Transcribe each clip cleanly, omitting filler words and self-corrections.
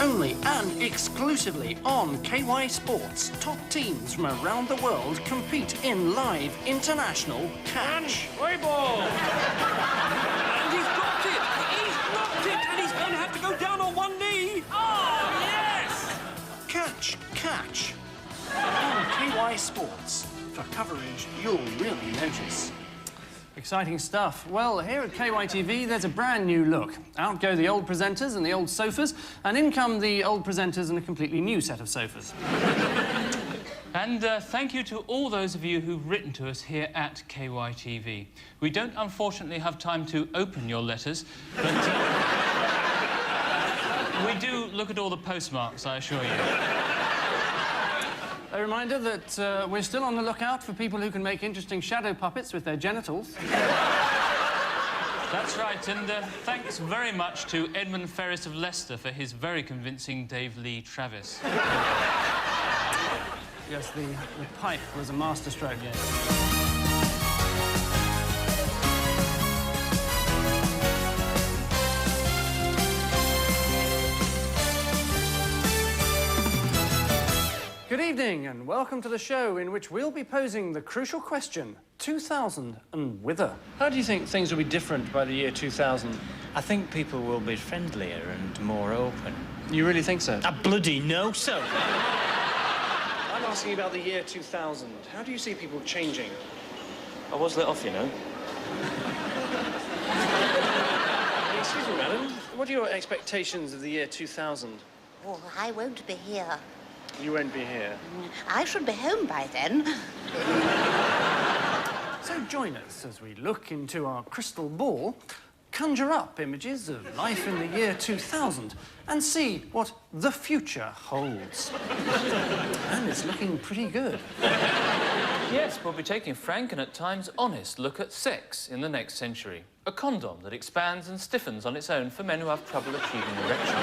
only and exclusively on KY Sports. Top teams from around the world compete in live international catch. Play ball! And he's got it! He's knocked it! And he's going to have to go down on one knee! Oh, yes! Catch on KY Sports. For coverage you'll really notice. Exciting stuff. Well, here at KYTV, there's a brand new look. Out go the old presenters and the old sofas, and in come the old presenters and a completely new set of sofas. And thank you to all those of you who've written to us here at KYTV. We don't, unfortunately, have time to open your letters, but we do look at all the postmarks, I assure you. A reminder that we're still on the lookout for people who can make interesting shadow puppets with their genitals. That's right, and thanks very much to Edmund Ferris of Leicester for his very convincing Dave Lee Travis. Yes, the pipe was a masterstroke, yes. Good evening and welcome to the show in which we'll be posing the crucial question, 2000 and whither? How do you think things will be different by the year 2000? I think people will be friendlier and more open. You really think so? I bloody know so. I'm asking about the year 2000. How do you see people changing? I was let off, you know. Excuse me, madam. What are your expectations of the year 2000? Oh, I won't be here. You won't be here. I should be home by then. So join us as we look into our crystal ball, conjure up images of life in the year 2000 and see what the future holds. And it's looking pretty good. Yes, we'll be taking a frank and at times honest look at sex in the next century. A condom that expands and stiffens on its own for men who have trouble achieving erection.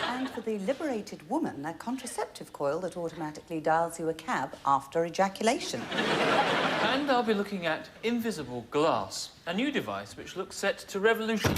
And for the liberated woman, a contraceptive coil that automatically dials you a cab after ejaculation. And I'll be looking at invisible glass, a new device which looks set to revolution.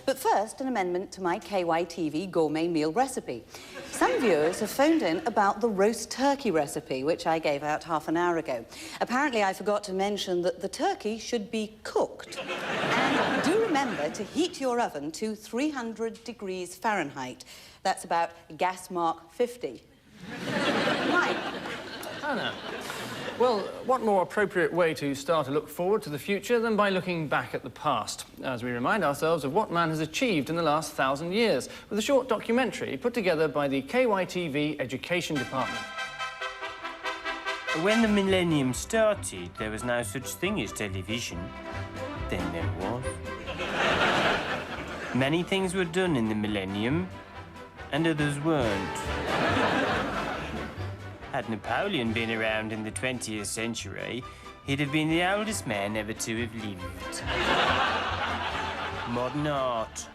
But first, an amendment to my KYTV gourmet meal recipe. Some viewers have phoned in about the roast turkey recipe, which I gave out half an hour ago. Apparently, I forgot to mention that the turkey should be cooked. And do remember to heat your oven to 300 degrees Fahrenheit. That's about gas mark 50. Right. Anna. Well, what more appropriate way to start a look forward to the future than by looking back at the past, as we remind ourselves of what man has achieved in the last 1,000 years, with a short documentary put together by the KYTV Education Department. When the millennium started, there was no such thing as television. Then there was. Many things were done in the millennium, and others weren't. Had Napoleon been around in the 20th century, he'd have been the oldest man ever to have lived. Modern art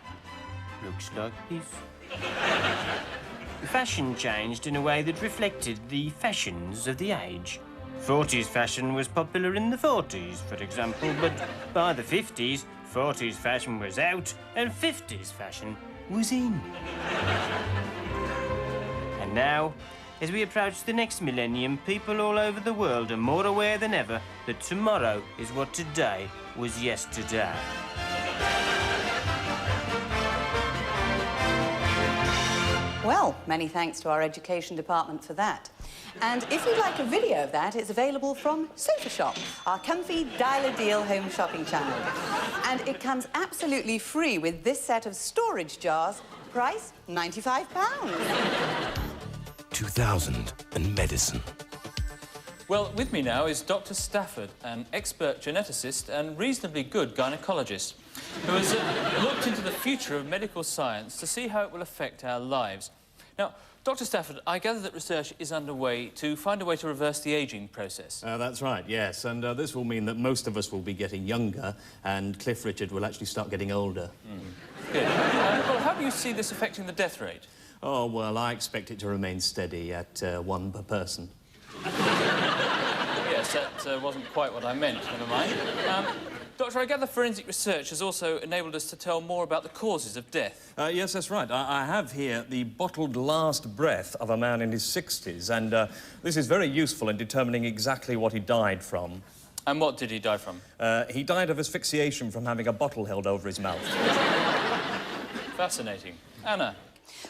looks like this. Fashion changed in a way that reflected the fashions of the age. 40s fashion was popular in the 40s, for example, but by the 50s, 40s fashion was out and 50s fashion was in. And now, as we approach the next millennium, people all over the world are more aware than ever that tomorrow is what today was yesterday. Well, many thanks to our education department for that. And if you'd like a video of that, it's available from Sofa Shop, our comfy dial-a-deal home shopping channel. And it comes absolutely free with this set of storage jars, price £95. 2000 and medicine. Well, with me now is Dr. Stafford, an expert geneticist and reasonably good gynaecologist, who has looked into the future of medical science to see how it will affect our lives. Now, Dr. Stafford, I gather that research is underway to find a way to reverse the ageing process. That's right, yes, and this will mean that most of us will be getting younger and Cliff Richard will actually start getting older. Good. Well, how do you see this affecting the death rate? Oh, well, I expect it to remain steady at 1 per person. Yes, that wasn't quite what I meant, never mind. Doctor, I gather forensic research has also enabled us to tell more about the causes of death. Yes, that's right. I have here the bottled last breath of a man in his 60s, and this is very useful in determining exactly what he died from. And what did he die from? He died of asphyxiation from having a bottle held over his mouth. Fascinating. Anna?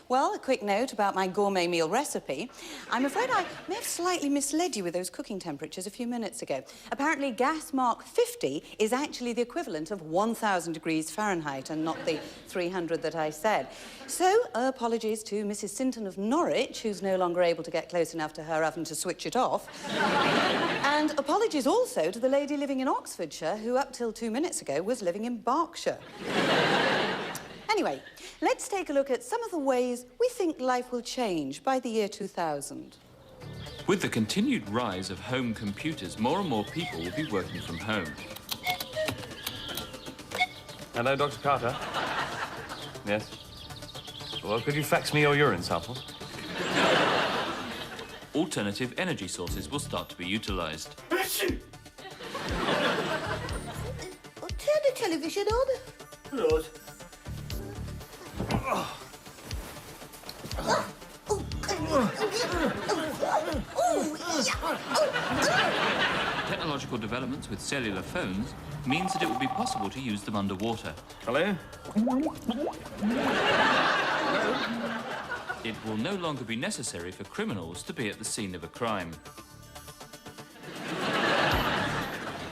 Well, a quick note about my gourmet meal recipe. I'm afraid I may have slightly misled you with those cooking temperatures a few minutes ago. Apparently, gas mark 50 is actually the equivalent of 1,000 degrees Fahrenheit and not the 300 that I said. So, apologies to Mrs. Sinton of Norwich, who's no longer able to get close enough to her oven to switch it off. And apologies also to the lady living in Oxfordshire, who up till 2 minutes ago was living in Berkshire. Anyway, let's take a look at some of the ways we think life will change by the year 2000. With the continued rise of home computers, more and more people will be working from home. Hello, Dr. Carter. Yes? Well, could you fax me your urine sample? Alternative energy sources will start to be utilised. Turn the television on. Lord. Technological developments with cellular phones means that it will be possible to use them underwater. Hello? It will no longer be necessary for criminals to be at the scene of a crime.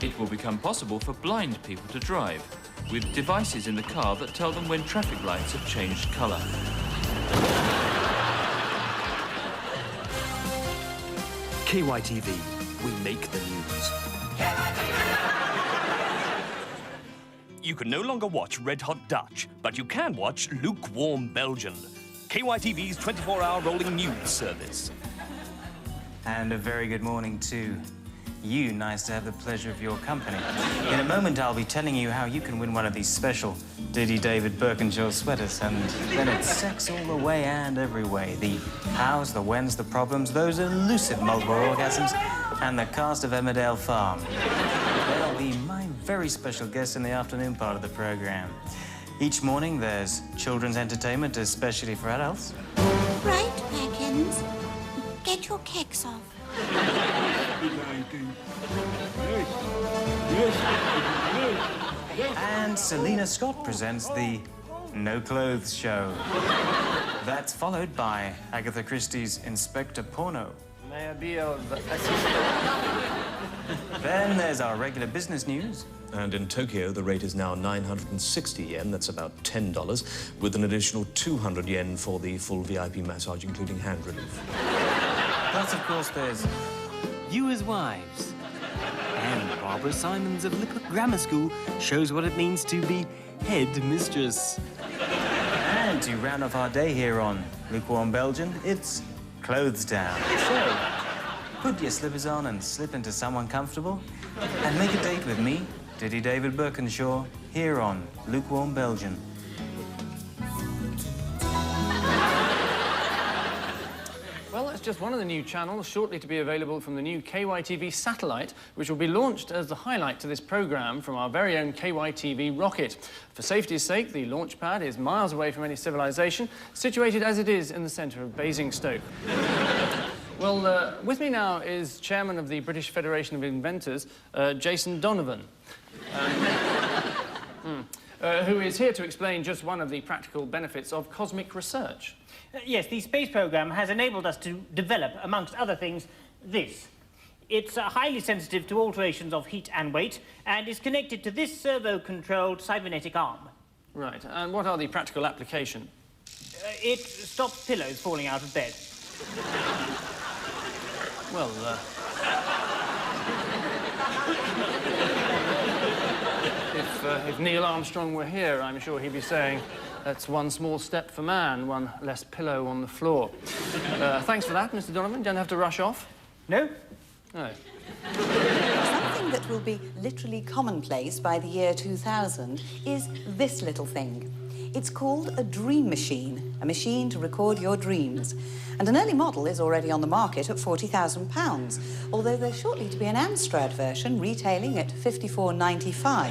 It will become possible for blind people to drive, with devices in the car that tell them when traffic lights have changed colour. KYTV, we make the news. You can no longer watch Red Hot Dutch, but you can watch Lukewarm Belgian, KYTV's 24-hour rolling news service. And a very good morning to you. Nice to have the pleasure of your company. In a moment, I'll be telling you how you can win one of these special Diddy David Birkinshaw sweaters, and then it's sex all the way and every way. The hows, the whens, the problems, those elusive multiple orgasms, and the cast of Emmerdale Farm. They'll be my very special guests in the afternoon part of the program. Each morning, there's children's entertainment, especially for adults. Right, Perkins. Get your kicks off. And Selena Scott presents the No Clothes Show. That's followed by Agatha Christie's Inspector Porno. May I be of Then there's our regular business news. And in Tokyo, the rate is now 960 yen, that's about $10, with an additional 200 yen for the full VIP massage, including hand relief. Plus, of course, there's You as Wives. And Barbara Simons of Liphook Grammar School shows what it means to be head mistress. And to round off our day here on Lukewarm Belgian, it's Clothes Down. So, put your slippers on and slip into someone comfortable and make a date with me, Diddy David Birkinshaw, here on Lukewarm Belgian. Well, that's just one of the new channels shortly to be available from the new KYTV satellite, which will be launched as the highlight to this programme from our very own KYTV rocket. For safety's sake, the launch pad is miles away from any civilization, situated as it is in the centre of Basingstoke. Well, with me now is Chairman of the British Federation of Inventors, Jason Donovan, who is here to explain just one of the practical benefits of cosmic research. Yes, the space program has enabled us to develop, amongst other things, this. It's highly sensitive to alterations of heat and weight, and is connected to this servo-controlled cybernetic arm. Right, and what are the practical applications? It stops pillows falling out of bed. Well, if Neil Armstrong were here, I'm sure he'd be saying, that's one small step for man, one less pillow on the floor. Thanks for that, Mr. Donovan. Don't have to rush off. No? No. Something that will be literally commonplace by the year 2000 is this little thing. It's called a dream machine. a machine to record your dreams. And an early model is already on the market at £40,000, although there's shortly to be an Amstrad version retailing at £54.95.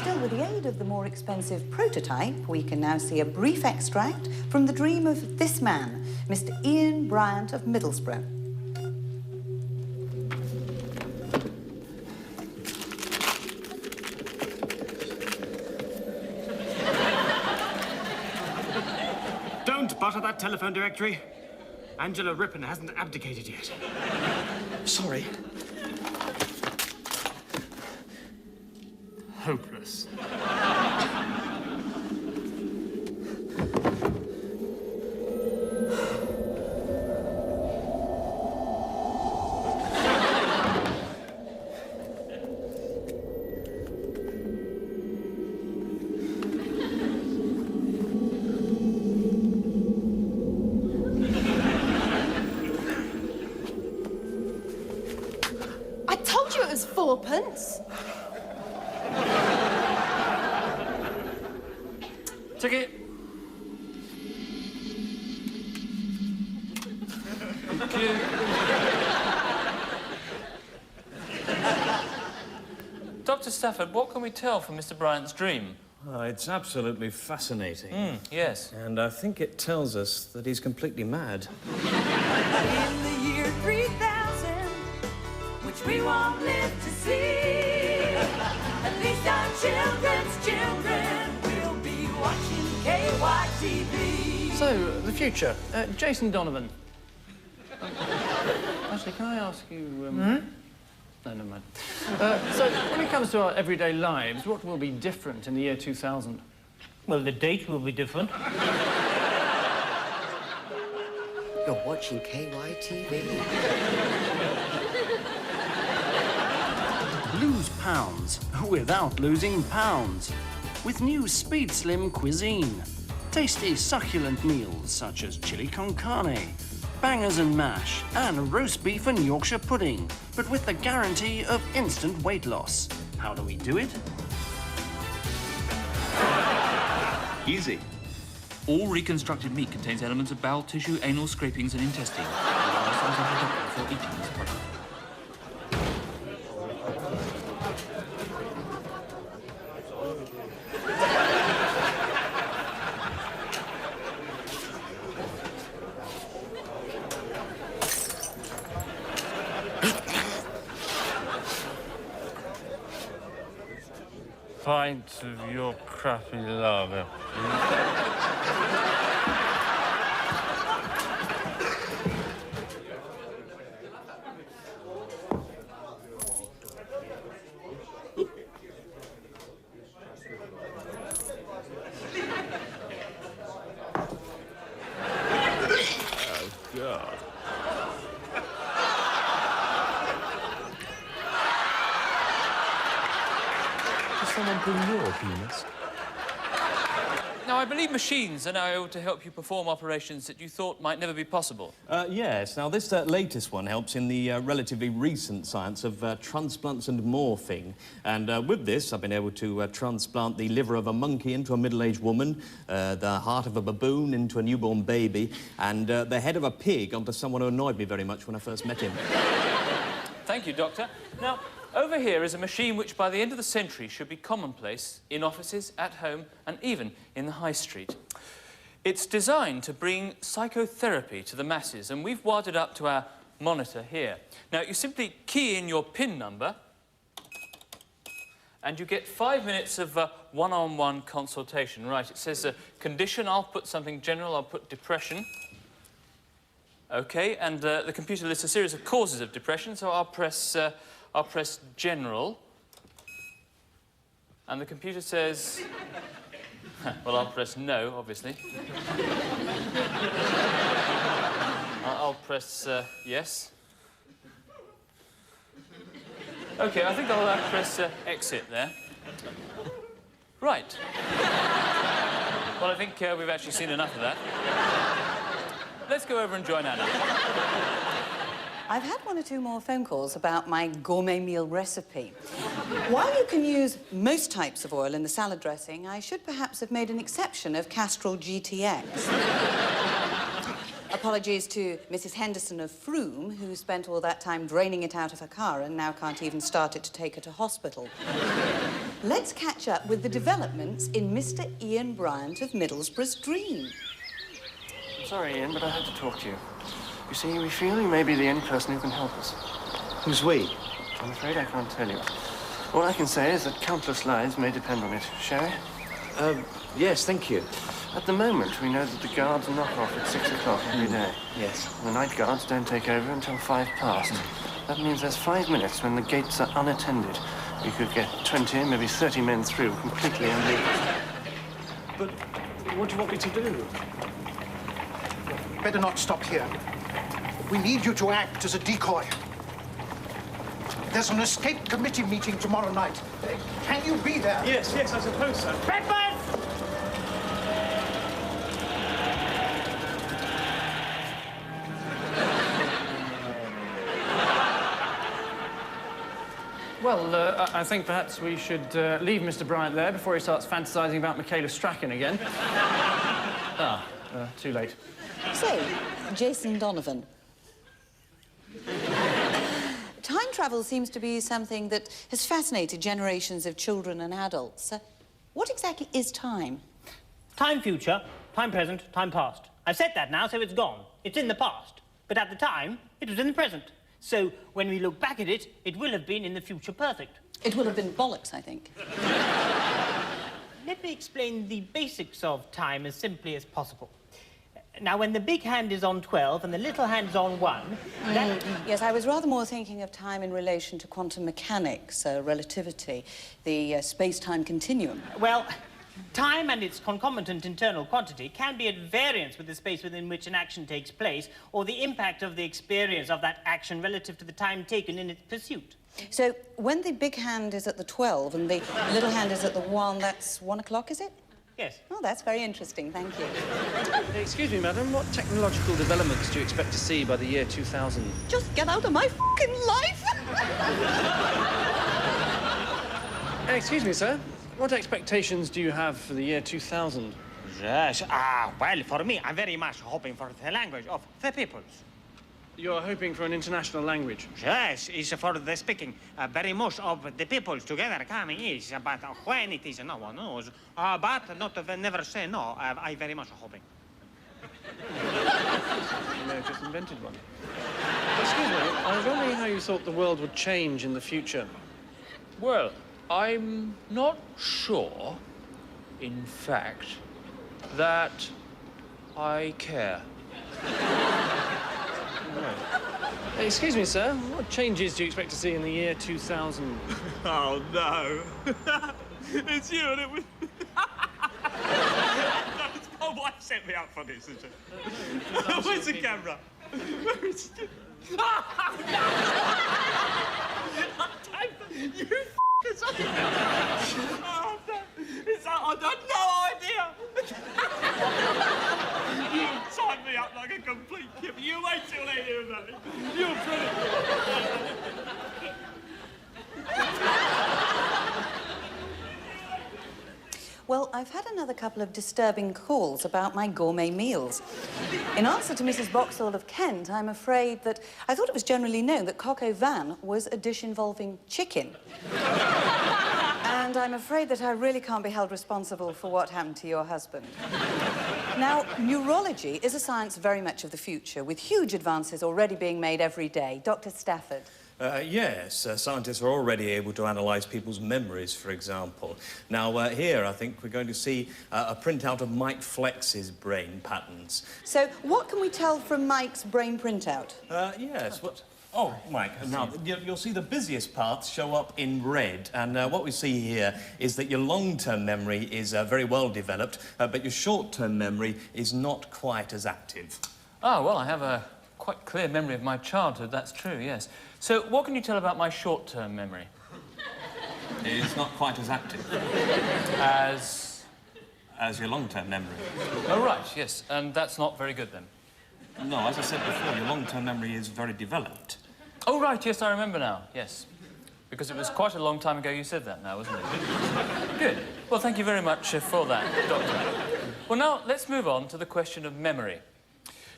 Still, with the aid of the more expensive prototype, we can now see a brief extract from the dream of this man, Mr. Ian Bryant of Middlesbrough. Don't butter that telephone directory. Angela Rippon hasn't abdicated yet. Sorry. Hopeless. I told you it was 4p. Ticket. Thank you. Dr. Stafford, what can we tell from Mr. Bryant's dream? It's absolutely fascinating. Yes. And I think it tells us that he's completely mad. In the year 3000, which we won't live to see, at least our children's children will be watching KYTV. So, the future. Jason Donovan. Actually, can I ask you... No, never mind. So, when it comes to our everyday lives, what will be different in the year 2000? Well, the date will be different. You're watching KYTV. Lose pounds without losing pounds. With new Speed Slim cuisine. Tasty, succulent meals such as chili con carne, bangers and mash, and roast beef and Yorkshire pudding, but with the guarantee of instant weight loss. How do we do it? Easy. All reconstructed meat contains elements of bowel tissue, anal scrapings, and intestine. For eating this product. Pint of your crappy lager. Oh, God. Someone bring your penis? Now, I believe machines are now able to help you perform operations that you thought might never be possible. Yes. Now, this latest one helps in the relatively recent science of transplants and morphing. And with this, I've been able to transplant the liver of a monkey into a middle-aged woman, the heart of a baboon into a newborn baby, and the head of a pig onto someone who annoyed me very much when I first met him. Thank you, Doctor. Now, over here is a machine which, by the end of the century, should be commonplace in offices, at home, and even in the high street. It's designed to bring psychotherapy to the masses, and we've wired it up to our monitor here. Now, you simply key in your PIN number, and you get 5 minutes of one-on-one consultation. Right, it says condition, I'll put something general, I'll put depression. OK, and the computer lists a series of causes of depression, so I'll press general, and the computer says, well, I'll press no, obviously. I'll press yes. OK, I think I'll press exit there. Right. Well, I think we've actually seen enough of that. Let's go over and join Anna. I've had one or two more phone calls about my gourmet meal recipe. While you can use most types of oil in the salad dressing, I should perhaps have made an exception of Castrol GTX. Apologies to Mrs. Henderson of Frome, who spent all that time draining it out of her car and now can't even start it to take her to hospital. Let's catch up with the developments in Mr. Ian Bryant of Middlesbrough's dream. I'm sorry, Ian, but I had to talk to you. You see, we feel you may be the only person who can help us. Who's we? I'm afraid I can't tell you. All I can say is that countless lives may depend on it. Shall we? Yes, thank you. At the moment, we know that the guards knock off at 6 o'clock every day. Yes. And the night guards don't take over until 5 past. That means there's 5 minutes when the gates are unattended. We could get 20, maybe 30 men through completely illegal. But what do you want me to do? Better not stop here. We need you to act as a decoy. There's an escape committee meeting tomorrow night. Can you be there? Yes, I suppose so. Breakfast! Well, I think perhaps we should leave Mr. Bryant there before he starts fantasizing about Michaela Strachan again. Too late. So, Jason Donovan. Time travel seems to be something that has fascinated generations of children and adults. What exactly is time? Time future, time present, time past. I've said that now, so it's gone. It's in the past. But at the time, it was in the present. So when we look back at it, it will have been in the future perfect. It will have been bollocks, I think. Let me explain the basics of time as simply as possible. Now, when the big hand is on 12 and the little hand is on 1, that... Yes, I was rather more thinking of time in relation to quantum mechanics, relativity, the space-time continuum. Well, time and its concomitant internal quantity can be at variance with the space within which an action takes place, or the impact of the experience of that action relative to the time taken in its pursuit. So, when the big hand is at the 12 and the little hand is at the 1, that's 1 o'clock, is it? Yes. Oh, that's very interesting, thank you. Excuse me, madam, what technological developments do you expect to see by the year 2000? Just get out of my f***ing life! Excuse me, sir. What expectations do you have for the year 2000? Yes, well, for me, I'm very much hoping for the language of the peoples. You're hoping for an international language? Yes, it's for the speaking very much of the peoples together coming is, but when it is, no one knows. But not never say no, I very much hoping. You may have just invented one. Excuse me, I was wondering how you thought the world would change in the future. Well, I'm not sure, in fact, that I care. Right. Excuse me, sir. What changes do you expect to see in the year 2000? Oh, no. It's you, and it was... My wife set me up for this, isn't it? Where's the camera? Where is it? You f***ers! Oh, no. I've got no idea! You tied me up like a complete kip. You wait till they hear about it. You're brilliant. Well, I've had another couple of disturbing calls about my gourmet meals. In answer to Mrs. Boxall of Kent, I'm afraid that I thought it was generally known that coq au vin was a dish involving chicken. And I'm afraid that I really can't be held responsible for what happened to your husband. Now, neurology is a science very much of the future, with huge advances already being made every day. Dr. Stafford. Yes, scientists are already able to analyse people's memories, for example. Now, here, I think we're going to see a printout of Mike Flex's brain patterns. So, what can we tell from Mike's brain printout? Yes, what... Oh, Mike, now, you'll see the busiest parts show up in red, and what we see here is that your long-term memory is very well developed, but your short-term memory is not quite as active. Oh, well, I have a quite clear memory of my childhood, that's true, yes. So, what can you tell about my short-term memory? It's not quite as active. As your long-term memory. Oh, right, yes, and that's not very good, then? No, as I said before, your long-term memory is very developed. Oh, right, yes, I remember now, yes. Because it was quite a long time ago you said that now, wasn't it? Good. Well, thank you very much for that, Doctor. Well, now, let's move on to the question of memory.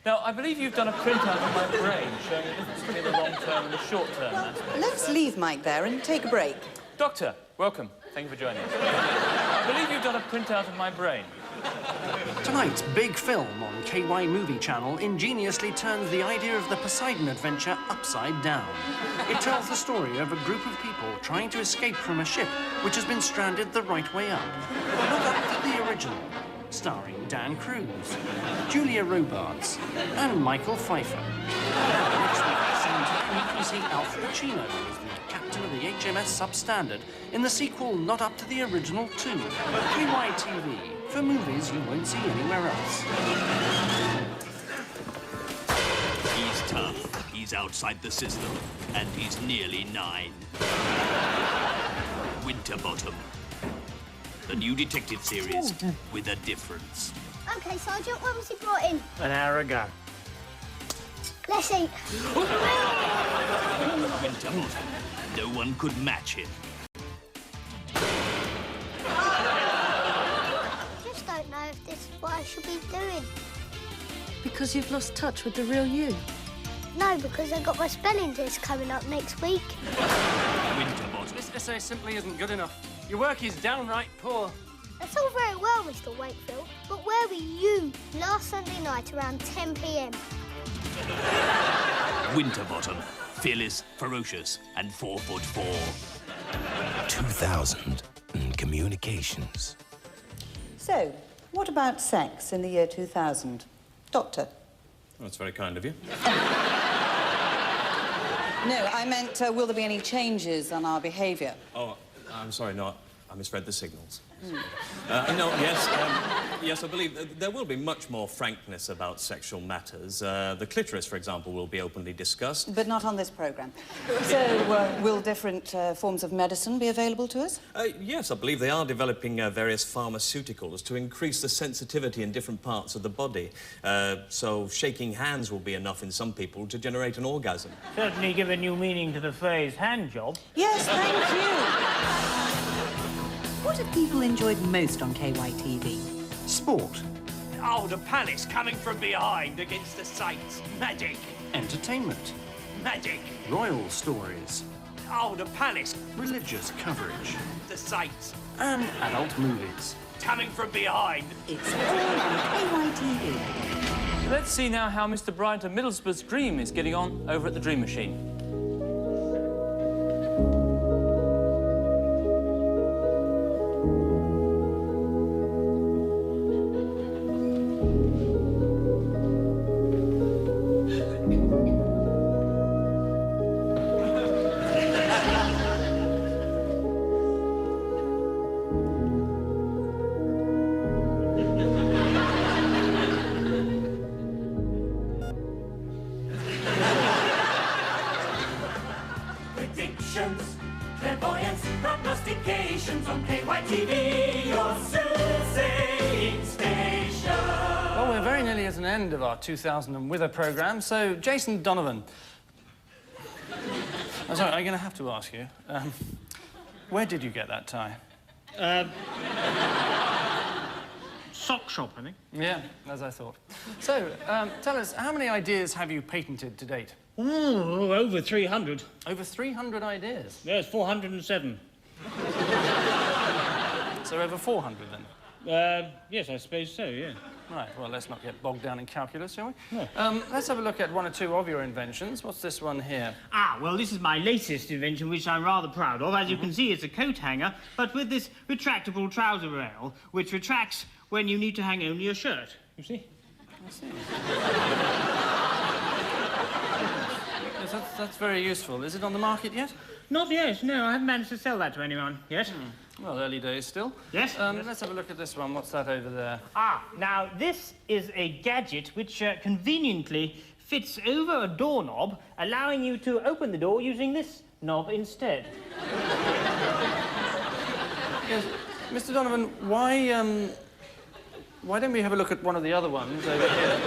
Now, I believe you've done a printout of my brain showing the difference between the long-term and the short-term aspects. Let's leave Mike there and take a break. Doctor, welcome. Thank you for joining us. I believe you've done a printout of my brain. Tonight's big film on KY Movie Channel ingeniously turns the idea of the Poseidon adventure upside down. It tells the story of a group of people trying to escape from a ship which has been stranded the right way up. Not up to the original. Starring Dan Cruz, Julia Robards, and Michael Pfeiffer. Next week at the same time, you can see Alf Pacino as the captain of the HMS Substandard in the sequel Not Up to the Original 2. KYTV, for movies you won't see anywhere else. He's tough, he's outside the system, and he's nearly 9. Winterbottom. The new detective series with a difference. OK, Sergeant, when was he brought in? An hour ago. Let's eat. Winterbottom. No one could match him. I just don't know if this is what I should be doing. Because you've lost touch with the real you. No, because I've got my spelling test coming up next week. Winterbottom. This essay simply isn't good enough. Your work is downright poor. That's all very well, Mr. Wakefield, but where were you last Sunday night around 10 p.m? Winterbottom. Fearless, ferocious, and 4'4". 2000 in communications. So, what about sex in the year 2000? Doctor? That's very kind of you. No, I meant, will there be any changes on our behaviour? Oh, I'm sorry, no, I misread the signals. No, yes, I believe there will be much more frankness about sexual matters. The clitoris, for example, will be openly discussed. But not on this programme. So, will different forms of medicine be available to us? Yes, I believe they are developing various pharmaceuticals to increase the sensitivity in different parts of the body. So shaking hands will be enough in some people to generate an orgasm. Certainly give a new meaning to the phrase hand job. Yes, thank you. What have people enjoyed most on KYTV? Sport. Oh, the palace coming from behind against the Saints. Magic. Entertainment. Magic. Royal stories. Oh, the palace. Religious coverage. The Saints. And adult movies. Coming from behind. It's all on KYTV. Let's see now how Mr. Bryant of Middlesbrough's dream is getting on over at the Dream Machine. Clairvoyance, prognostications on KYTV, your soothsaying station. Well, we're very nearly at an end of our 2000 and Whither programme, so Jason Donovan. I'm sorry, I'm going to have to ask you, where did you get that tie? Sock shop, I think. Yeah, as I thought. So, tell us, how many ideas have you patented to date? Ooh, over 300. Over 300 ideas? Yes, 407. So over 400, then? Yes, I suppose so, yeah. Right, well, let's not get bogged down in calculus, shall we? No. Let's have a look at one or two of your inventions. What's this one here? Ah, well, this is my latest invention, which I'm rather proud of. As you can see, it's a coat hanger, but with this retractable trouser rail, which retracts when you need to hang only a shirt. You see? I see. Yes, that's very useful. Is it on the market yet? Not yet, no. I haven't managed to sell that to anyone yet. Well, early days still. Yes. Let's have a look at this one. What's that over there? Ah, now, this is a gadget which conveniently fits over a doorknob, allowing you to open the door using this knob instead. Yes. Mr. Donovan, why don't we have a look at one of the other ones over here?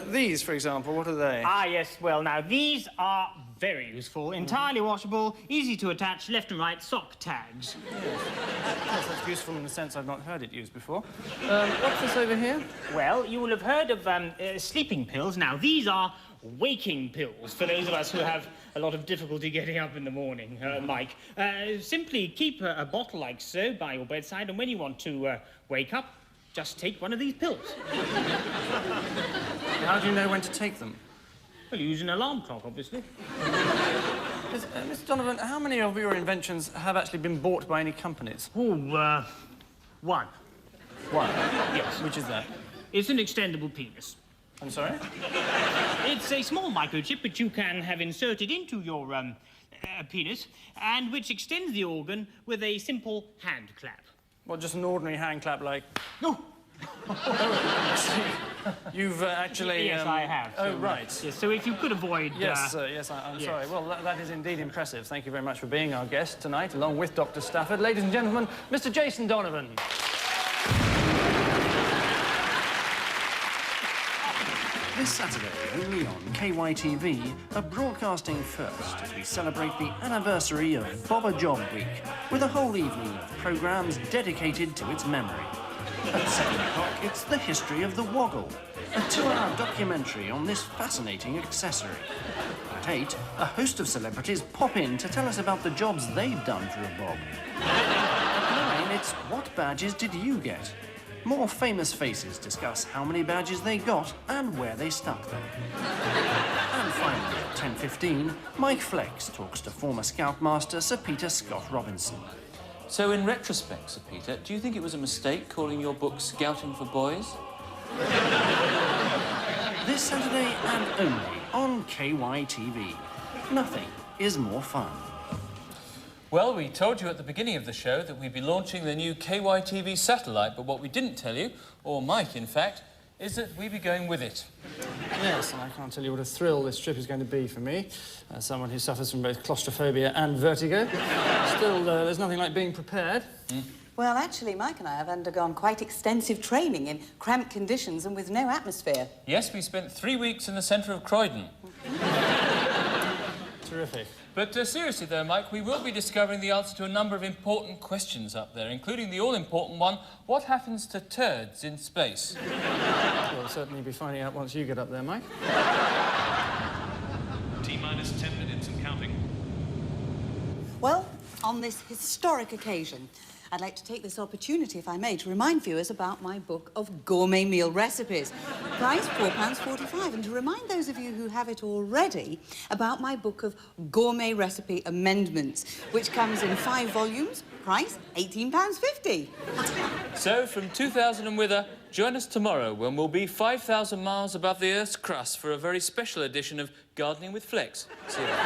These, for example, what are they? Ah, yes, well, now, these are very useful. Entirely washable, easy to attach left and right sock tags. Yes, that's useful in the sense I've not heard it used before. What's this over here? Well, you will have heard of sleeping pills. Now, these are waking pills for those of us who have a lot of difficulty getting up in the morning, Mike. Simply keep a bottle like so by your bedside, and when you want to wake up, just take one of these pills. How do you know when to take them? Well, you use an alarm clock, obviously. Mr. Donovan, how many of your inventions have actually been bought by any companies? Oh, one. One? Yes. Which is that? It's an extendable penis. I'm sorry? It's a small microchip which you can have inserted into your penis, and which extends the organ with a simple hand clap. Well, just an ordinary hand clap like... No! You've actually... Yes, I have. Oh, so, right. Yes, so if you could avoid... Yes, yes, I'm sorry. Well, that is indeed impressive. Thank you very much for being our guest tonight, along with Dr. Stafford. Ladies and gentlemen, Mr. Jason Donovan. This Saturday, only on KYTV, are broadcasting first as we celebrate the anniversary of Bobber Job Week with a whole evening of programmes dedicated to its memory. At 7 o'clock, it's The History of the Woggle, a 2-hour documentary on this fascinating accessory. At 8, a host of celebrities pop in to tell us about the jobs they've done for a bob. At 9, it's What Badges Did You Get? More famous faces discuss how many badges they got and where they stuck them. And finally, at 10:15, Mike Flex talks to former Scoutmaster Sir Peter Scott Robinson. So, in retrospect, Sir Peter, do you think it was a mistake calling your book Scouting for Boys? This Saturday and only on KYTV. Nothing is more fun. Well, we told you at the beginning of the show that we'd be launching the new KYTV satellite, but what we didn't tell you, or Mike, in fact, is that we'd be going with it. Yes, and I can't tell you what a thrill this trip is going to be for me, as someone who suffers from both claustrophobia and vertigo. Still, there's nothing like being prepared. Well, actually, Mike and I have undergone quite extensive training in cramped conditions and with no atmosphere. Yes, we spent 3 weeks in the centre of Croydon. Terrific. But seriously, though, Mike, we will be discovering the answer to a number of important questions up there, including the all-important one, what happens to turds in space? We'll certainly be finding out once you get up there, Mike. T-minus 10 minutes and counting. Well, on this historic occasion, I'd like to take this opportunity, if I may, to remind viewers about my book of gourmet meal recipes. Price £4.45, and to remind those of you who have it already about my book of gourmet recipe amendments, which comes in 5 volumes, price £18.50. So, from 2000 and Whither, join us tomorrow when we'll be 5,000 miles above the Earth's crust for a very special edition of Gardening with Flex. See you then.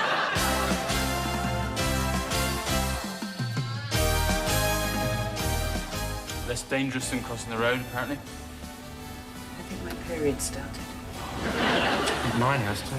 Less dangerous than crossing the road, apparently. I think my period started. Mine has too.